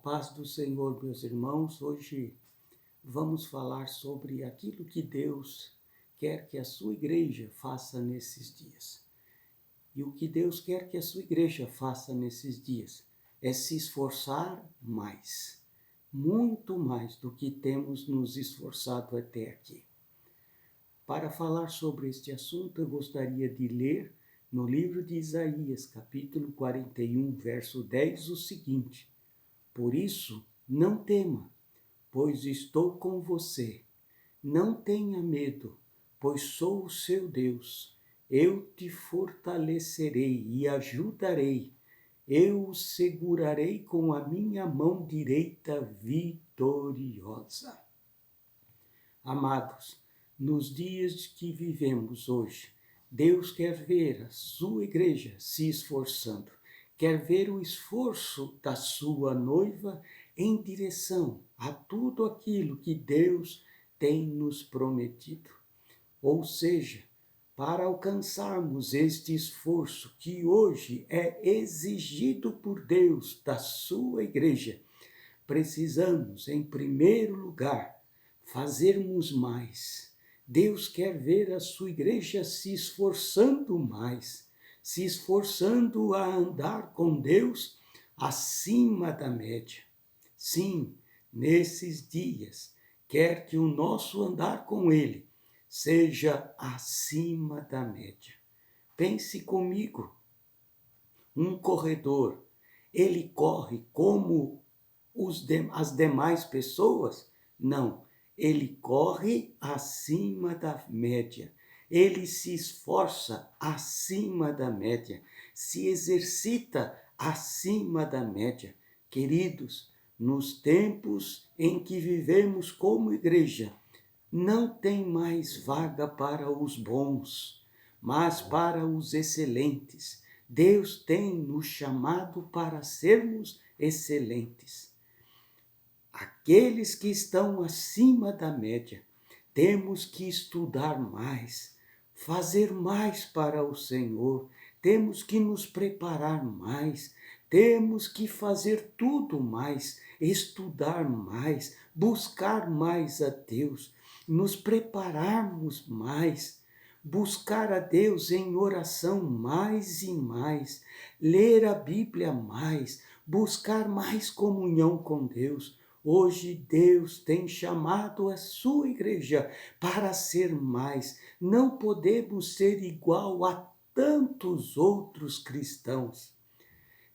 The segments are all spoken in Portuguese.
paz do Senhor, meus irmãos. Hoje vamos falar sobre aquilo que Deus quer que a sua igreja faça nesses dias. E o que Deus quer que a sua igreja faça nesses dias é se esforçar mais, muito mais do que temos nos esforçado até aqui. Para falar sobre este assunto, eu gostaria de ler no livro de Isaías, capítulo 41, verso 10, o seguinte: Por isso, não tema, pois estou com você. Não tenha medo, pois sou o seu Deus. Eu te fortalecerei e ajudarei. Eu o segurarei com a minha mão direita vitoriosa. Amados, nos dias que vivemos hoje, Deus quer ver a sua igreja se esforçando, quer ver o esforço da sua noiva em direção a tudo aquilo que Deus tem nos prometido. Ou seja, para alcançarmos este esforço que hoje é exigido por Deus da sua igreja, precisamos, em primeiro lugar, fazermos mais. Deus quer ver a sua igreja se esforçando mais, se esforçando a andar com Deus acima da média. Sim, nesses dias, quer que o nosso andar com Ele seja acima da média. Pense comigo, um corredor, ele corre como as demais pessoas? Não, ele corre acima da média, ele se esforça acima da média, se exercita acima da média. Queridos, nos tempos em que vivemos como igreja, não tem mais vaga para os bons, mas para os excelentes. Deus tem nos chamado para sermos excelentes. Aqueles que estão acima da média, temos que estudar mais, fazer mais para o Senhor, temos que nos preparar mais, temos que fazer tudo mais, estudar mais, buscar mais a Deus, nos prepararmos mais, buscar a Deus em oração mais e mais, ler a Bíblia mais, buscar mais comunhão com Deus. Hoje Deus tem chamado a sua igreja para ser mais. Não podemos ser igual a tantos outros cristãos.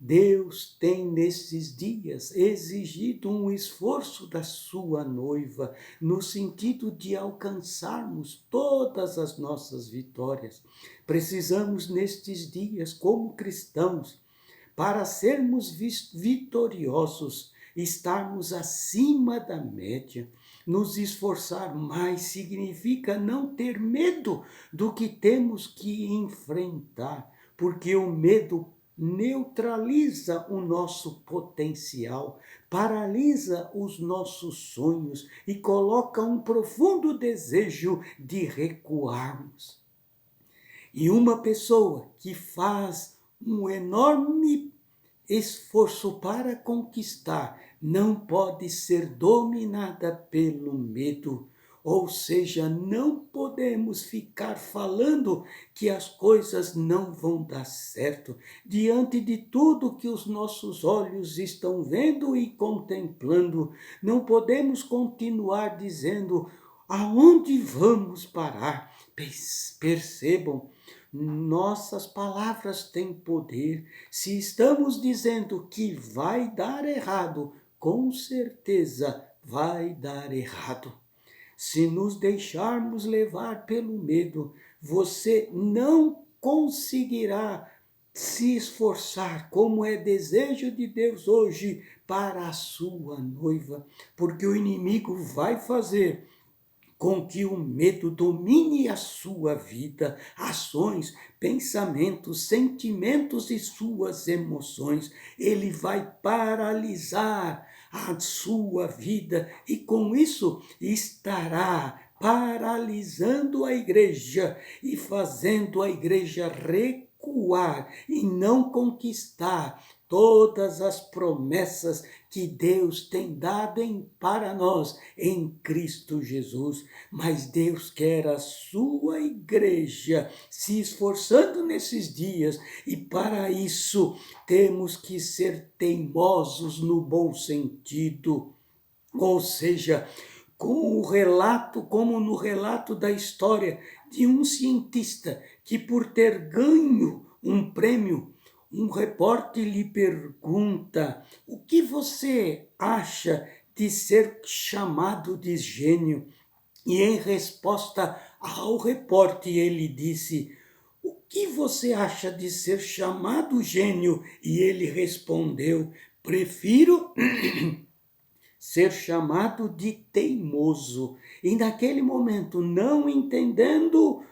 Deus tem nesses dias exigido um esforço da sua noiva, no sentido de alcançarmos todas as nossas vitórias. Precisamos nestes dias, como cristãos, para sermos vitoriosos, estarmos acima da média. Nos esforçar mais significa não ter medo do que temos que enfrentar, porque o medo neutraliza o nosso potencial, paralisa os nossos sonhos e coloca um profundo desejo de recuarmos. E uma pessoa que faz um enorme esforço para conquistar não pode ser dominada pelo medo. Ou seja, não podemos ficar falando que as coisas não vão dar certo diante de tudo que os nossos olhos estão vendo e contemplando. Não podemos continuar dizendo aonde vamos parar. Percebam, nossas palavras têm poder. Se estamos dizendo que vai dar errado, com certeza vai dar errado. Se nos deixarmos levar pelo medo, você não conseguirá se esforçar, como é desejo de Deus hoje, para a sua noiva, porque o inimigo vai fazer com que o medo domine a sua vida, ações, pensamentos, sentimentos e suas emoções. Ele vai paralisar a sua vida e com isso estará paralisando a igreja e fazendo a igreja recuar e não conquistar todas as promessas que Deus tem dado para nós em Cristo Jesus. Mas Deus quer a sua igreja se esforçando nesses dias, e para isso temos que ser teimosos no bom sentido. Ou seja, como no relato da história de um cientista que, por ter ganho um prêmio, um repórter lhe pergunta: o que você acha de ser chamado de gênio? E em resposta ao repórter, ele disse: o que você acha de ser chamado gênio? E ele respondeu: prefiro ser chamado de teimoso. E naquele momento, não entendendo,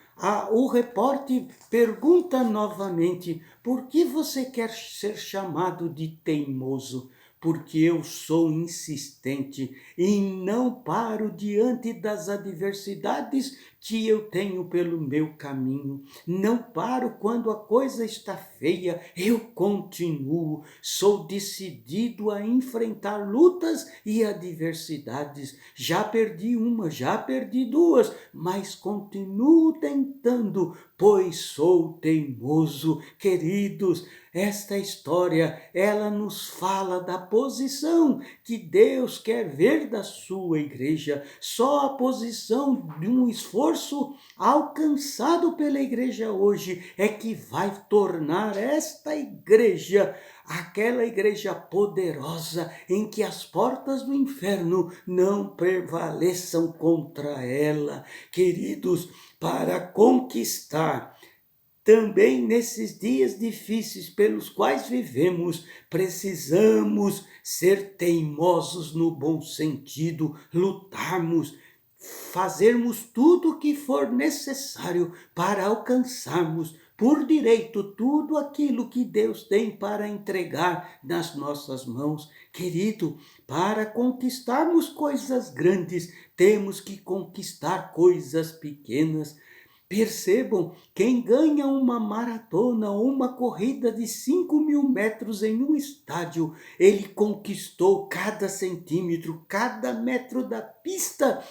o repórter pergunta novamente: por que você quer ser chamado de teimoso? Porque eu sou insistente e não paro diante das adversidades que eu tenho pelo meu caminho. Não paro quando a coisa está feia, eu continuo. Sou decidido a enfrentar lutas e adversidades. Já perdi uma, já perdi duas, mas continuo tentando, pois sou teimoso. Queridos, esta história, ela nos fala da posição que Deus quer ver da sua igreja. Só a posição de um esforço alcançado pela igreja hoje é que vai tornar esta igreja aquela igreja poderosa em que as portas do inferno não prevaleçam contra ela. Queridos, para conquistar também nesses dias difíceis pelos quais vivemos, precisamos ser teimosos no bom sentido, lutarmos, fazermos tudo o que for necessário para alcançarmos por direito tudo aquilo que Deus tem para entregar nas nossas mãos. Querido, para conquistarmos coisas grandes, temos que conquistar coisas pequenas. Percebam, quem ganha uma maratona ou uma corrida de 5.000 metros em um estádio, ele conquistou cada centímetro, cada metro da pista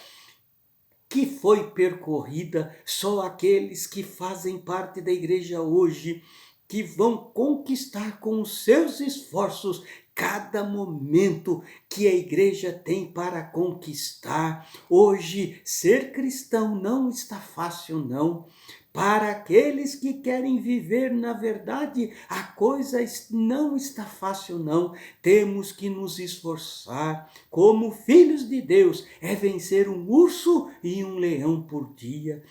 que foi percorrida. Só aqueles que fazem parte da igreja hoje, que vão conquistar com os seus esforços cada momento que a igreja tem para conquistar. Hoje, ser cristão não está fácil, não. Para aqueles que querem viver na verdade, a coisa não está fácil, não. Temos que nos esforçar. Como filhos de Deus, é vencer um urso e um leão por dia.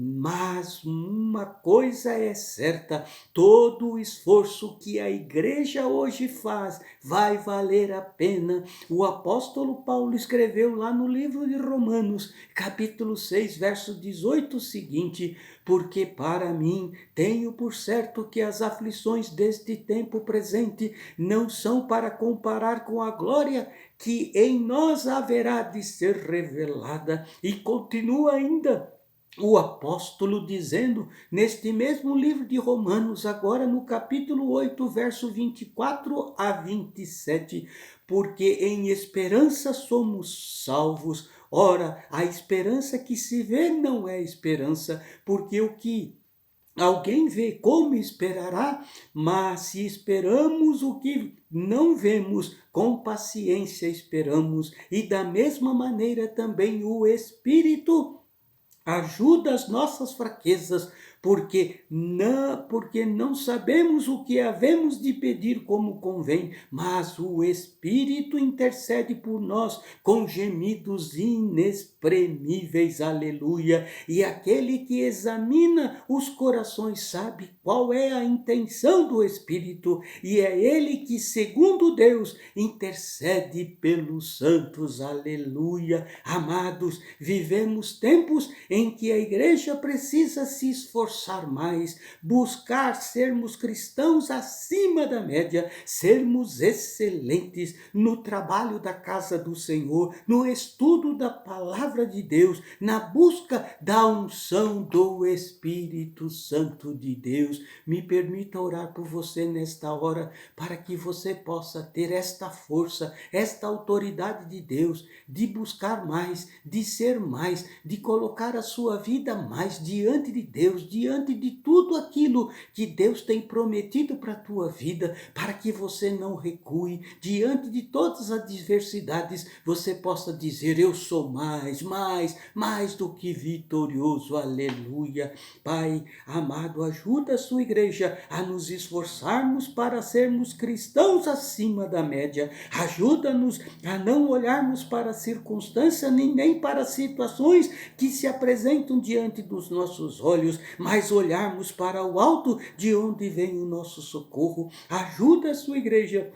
Mas uma coisa é certa: todo o esforço que a igreja hoje faz vai valer a pena. O apóstolo Paulo escreveu lá no livro de Romanos, capítulo 6, verso 18, o seguinte: porque para mim tenho por certo que as aflições deste tempo presente não são para comparar com a glória que em nós haverá de ser revelada. E continua ainda o apóstolo dizendo, neste mesmo livro de Romanos, agora no capítulo 8, verso 24 a 27, porque em esperança somos salvos. Ora, a esperança que se vê não é esperança, porque o que alguém vê, como esperará? Mas se esperamos o que não vemos, com paciência esperamos. E da mesma maneira também o Espírito ajuda as nossas fraquezas, porque não sabemos o que havemos de pedir como convém, mas o Espírito intercede por nós com gemidos inexprimíveis. Aleluia! E aquele que examina os corações sabe qual é a intenção do Espírito, e é ele que, segundo Deus, intercede pelos santos. Aleluia! Amados, vivemos tempos em que a igreja precisa se esforçar esforçar mais, buscar sermos cristãos acima da média, sermos excelentes no trabalho da casa do Senhor, no estudo da palavra de Deus, na busca da unção do Espírito Santo de Deus. Me permita orar por você nesta hora, para que você possa ter esta força, esta autoridade de Deus, de buscar mais, de ser mais, de colocar a sua vida mais diante de Deus, diante de tudo aquilo que Deus tem prometido para a tua vida, para que você não recue, diante de todas as adversidades, você possa dizer: eu sou mais do que vitorioso, aleluia. Pai amado, ajuda a sua igreja a nos esforçarmos para sermos cristãos acima da média, ajuda-nos a não olharmos para circunstâncias nem para situações que se apresentam diante dos nossos olhos, mas olharmos para o alto, de onde vem o nosso socorro. Ajuda a sua igreja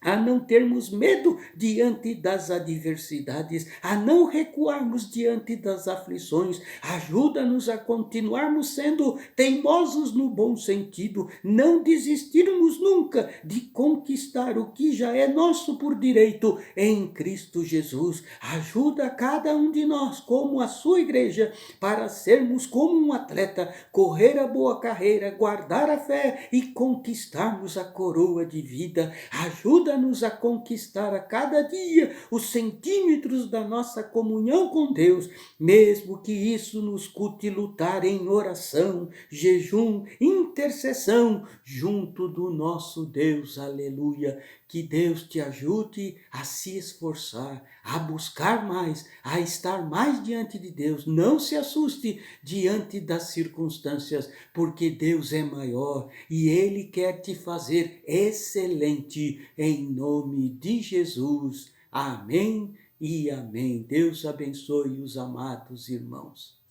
a não termos medo diante das adversidades, a não recuarmos diante das aflições. Ajuda-nos a continuarmos sendo teimosos no bom sentido, não desistirmos nunca de conquistar o que já é nosso por direito em Cristo Jesus. Ajuda cada um de nós, como a sua igreja, para sermos como um atleta, correr a boa carreira, guardar a fé e conquistarmos a coroa de vida. Ajuda-nos a conquistar a cada dia os centímetros da nossa comunhão com Deus, mesmo que isso nos custe lutar em oração, jejum, intercessão, junto do nosso Deus, aleluia. Que Deus te ajude a se esforçar, a buscar mais, a estar mais diante de Deus. Não se assuste diante das circunstâncias, porque Deus é maior e Ele quer te fazer excelente, em nome de Jesus. Amém e amém. Deus abençoe os amados irmãos.